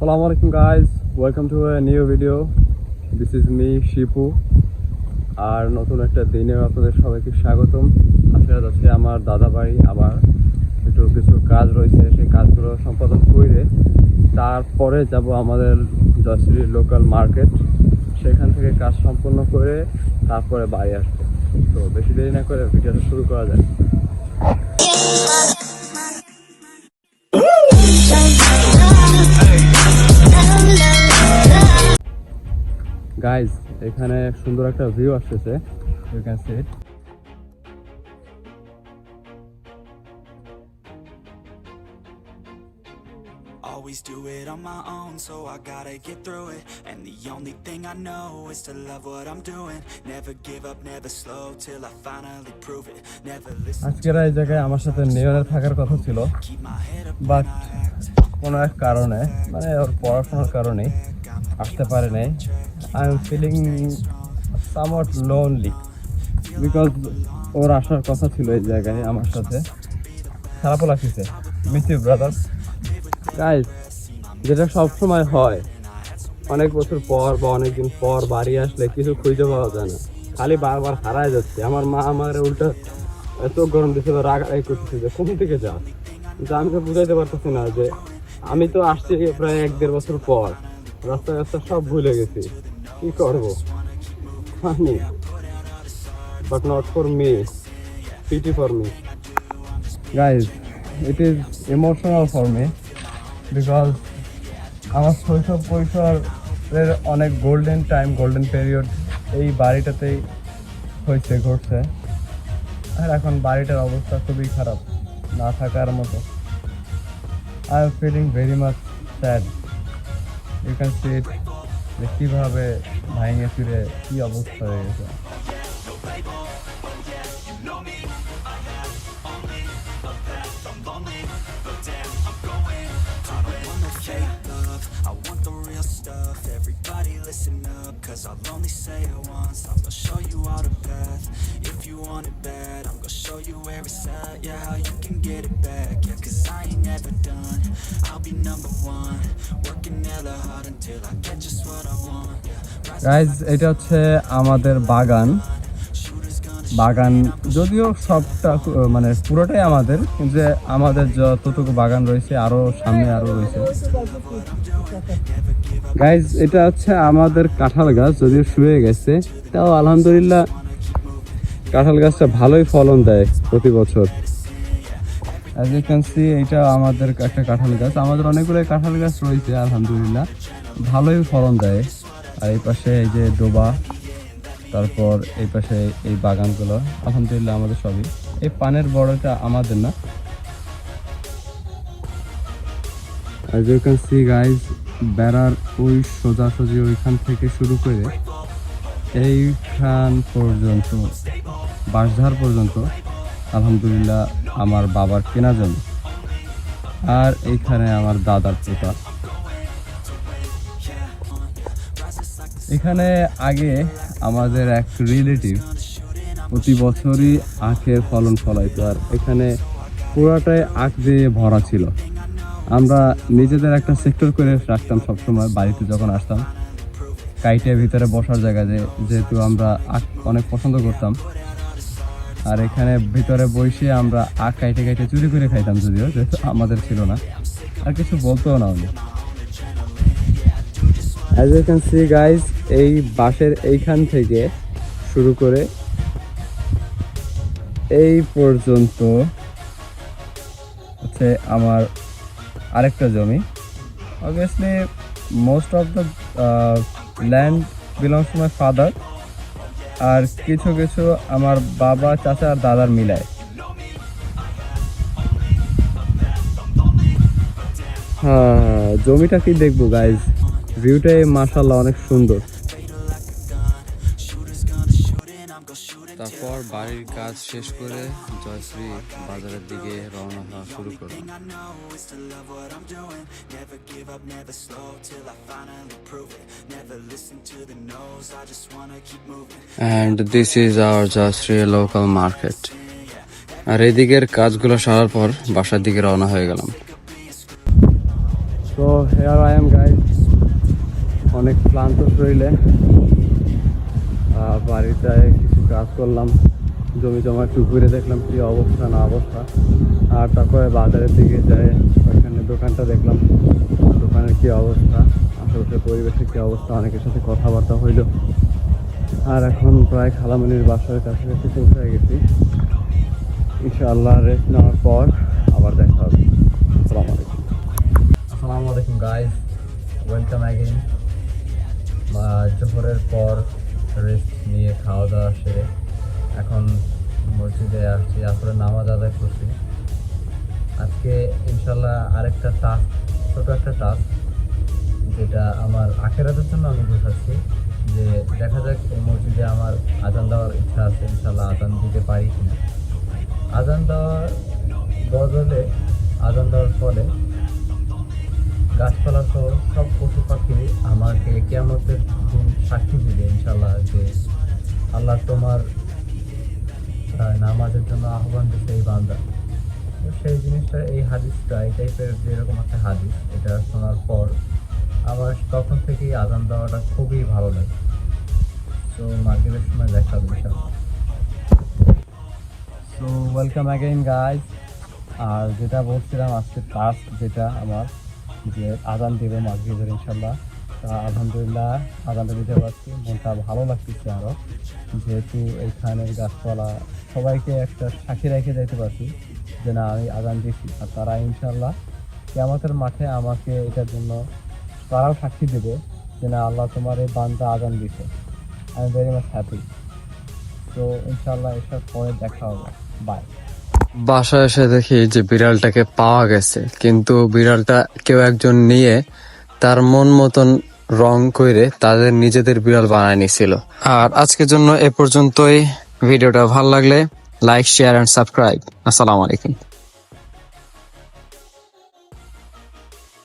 Assalamu alaikum guys, welcome to a new video. This is me Shipu আর নতুন একটা দিনে আপনাদের সবাইকে স্বাগতম। আজকে যাচ্ছে আমার দাদা বাড়ি, আবার একটু কিছু কাজ রয়েছে, সেই কাজগুলো সম্পাদন করে তারপরে যাব আমাদের জয়শ্রী লোকাল মার্কেট। সেখান থেকে কাজ সম্পন্ন করে তারপরে বাড়ি আসবো। তো বেশি দেরি না করে ভিডিওটা শুরু করা যায়। গাইজ, এখানে সুন্দর একটা ভিউ আসতেছে, you can see it. Always do it on my own, so I gotta get through it. And the only thing I know is to love what I'm doing. Never give up, never slow, till I finally prove it. Never listen. আজকের এই জায়গায় আমার সাথে নিয়নের থাকার কথা ছিল, but কোনো এক কারণে, মানে ওর পড়াশোনার কারণে আসতে পারে নাই। I am feeling somewhat lonely because ওর আসার কথা ছিল এই জায়গায় আমার সাথে। খারাপও লাগতেছে। Miss you brother. গাইজ, যেটা সবসময় হয়, অনেক বছর পর বা অনেকদিন পর বাড়ি আসলে কিছু খুঁজে পাওয়া যায় না, খালি বারবার হারায় যাচ্ছে। আমার মা আমার উল্টা এত গরম দিচ্ছিল, রাগারাগি করতেছে যে কোন থেকে যা, কিন্তু আমি তো বুঝাইতে পারতেছি না যে আমি তো আসছি প্রায় 1-1.5 বছর পর, রাস্তা রাস্তা সব ভুলে গেছি, কি করবো? Funny but not for me, PT for me. Guys, it is emotional for me because আমার শৈশব কৈশোরের অনেক গোল্ডেন টাইম, গোল্ডেন পিরিয়ড এই বাড়িটাতেই ঘটছে। আর এখন বাড়িটার অবস্থা খুবই খারাপ, না থাকার মতো। I am feeling very much sad. You can see it, যে কীভাবে ভাঙে ফিরে কী অবস্থা হয়ে গেছে। I want the real stuff. Everybody listen up, cause I'll only say it once. I'm gonna show you all the path. If you want it bad, I'm gonna show you where it's at. Yeah, how you can get it back. Yeah, cause I ain't never done. I'll be number one, working hella hard until I get just what I want. Guys, এটা হচ্ছে আমাদের বাগান। যদিও সবটা মানে পুরোটাই আমাদের, কিন্তু আমাদের যতটুকু বাগান রয়েছে আরো সামনে আরো রয়েছে। গাইজ, এটা হচ্ছে আমাদের কাঁঠাল গাছ, যদিও শুয়ে গেছে, তাও আলহামদুলিল্লাহ কাঁঠাল গাছটা ভালোই ফলন দেয় প্রতি বছর। অ্যাজ ইউ ক্যান সি, এটা আমাদের একটা কাঁঠাল গাছ। আমাদের অনেকগুলো কাঁঠাল গাছ রয়েছে, আলহামদুলিল্লাহ ভালোই ফলন দেয়। আর এই পাশে এই যে ডোবা, তারপর এই পাশে এই বাগানগুলো, আলহামদুলিল্লাহ আমাদের সবই। এই পানের বড়টা আমাদের না। as you can see guys, বেড়ার ওই সোজাসুজি ওইখান থেকে শুরু করে এইখান পর্যন্ত, বাঁশঝাড় পর্যন্ত আলহামদুলিল্লাহ আমার বাবার কেনা জমি। আর এইখানে আমার দাদার পোতা। এখানে আগে আমাদের এক রিলেটিভ প্রতি বছরই আখের ফলন ফলাইতো, আর এখানে পুরাটাই আখ দিয়ে ভরা ছিল। আমরা নিজেদের একটা সেক্টর করে রাখতাম সবসময়, বাড়িতে যখন আসতাম কাইটের ভিতরে বসার জায়গা, যেহেতু আমরা আখ অনেক পছন্দ করতাম। আর এখানে ভিতরে বসে আমরা আখ কাইটে কাইটে চুরি করে খাইতাম, যদিও যেহেতু আমাদের ছিল না, আর কিছু বলতেও না উনি। As you can see guys, এই বাঁশের এইখান থেকে শুরু করে এই পর্যন্ত হচ্ছে আমার আরেকটা জমি। Obviously most of the land belongs to my father, আর কিছু কিছু আমার বাবা, চাচা আর দাদার মিলায়। হ্যাঁ, জমিটা কি দেখবো গাইজ, ভিউটাই মাশাআল্লাহ অনেক সুন্দর। তারপর বাড়ির কাজ শেষ করে জয়শ্রী বাজারের দিকে রওনা হওয়া শুরু করলাম। And this is our Jayashree local market. আর এদিকের কাজগুলো সারার পর বাসার দিকে রওনা হয়ে গেলাম। তো হেয়ার আই এম গাইজ, অনেক ক্লান্ত শরীরে বাড়িতে কিছু কাজ করলাম, জমি জমা একটু ঘুরে দেখলাম কি অবস্থা না অবস্থা। আর তারপরে বাজারের দিকে যাই, ওইখানে দোকানটা দেখলাম, দোকানের কি অবস্থা, আশেপাশে পরিবেশের কি অবস্থা, অনেকের সাথে কথাবার্তা হইল। আর এখন প্রায় খালামণির বাসার কাছাকাছি পৌঁছে গেছি। ইনশাআল্লাহ রেস্ট নেওয়ার পর আবার দেখা হবে। আসসালামু আলাইকুম। আসসালামু আলাইকুম গাইজ, ওয়েলকাম অ্যাগেইন। জোহরের পর রেস্ট নিয়ে খাওয়া দাওয়া সেরে এখন মসজিদে আসছি, আসলে নামাজ আদায় করছি। আজকে ইনশাল্লাহ আরেকটা টাস্ক, ছোটো একটা টাস্ক, যেটা আমার আখেরাতের জন্য আমি বোঝাচ্ছি যে দেখা যাক এই মসজিদে আমার আজান দেওয়ার ইচ্ছা আছে, ইনশাল্লাহ আজান দিতে পারি কিনা। আজান দেওয়ার বদলে, আজান দেওয়ার ফলে গাছপালা সহ সব পশু পাখি আমাকে কিয়ামতের দিন সাক্ষী দিবে ইনশাল্লাহ যে আল্লাহ তোমার নামাজের জন্য আহ্বান দিচ্ছে এই বান্দা। তো সেই জিনিসটা, এই হাদিসটা, এই টাইপের যেরকম একটা হাদিস, এটা শোনার পর আমার তখন থেকেই আজান দেওয়াটা খুবই ভালো লাগে। তো মাগরিবের সময় দেখা হবে ইনশাল্লাহ। So welcome again guys. আর যেটা বলছিলাম, আজকে টাস্ক যেটা আমার, যে আজান দেবো মাগরিবের ইনশাল্লাহ। আলহামদুলিল্লাহ আজানটা দিতে পারছি, মনটা ভালো লাগতেছে আরও, যেহেতু এইখানের গাছপালা সবাইকে একটা সাক্ষী রেখে যেতে পারছি যে না আমি আজান দিচ্ছি। আর তারা ইনশাল্লাহ কিয়ামতের মাঠে আমাকে এটার জন্য তারাও সাক্ষী দেবে যে না আল্লাহ তোমার এই বান্দা আজান দিছে। I am very much happy. তো ইনশাল্লাহ এসব পরে দেখা হবে, বাই। বাসায় এসে দেখি যে বিড়ালটাকে পাওয়া গেছে, কিন্তু বিড়ালটা কেউ একজন নিয়ে তার মন মতন রং করে তাদের নিজেদের বিড়াল বানায় নিছিল। আর আজকের জন্য এ পর্যন্তই। ভিডিওটা ভালো লাগলে লাইক, শেয়ার এন্ড সাবস্ক্রাইব। আসসালামু আলাইকুম।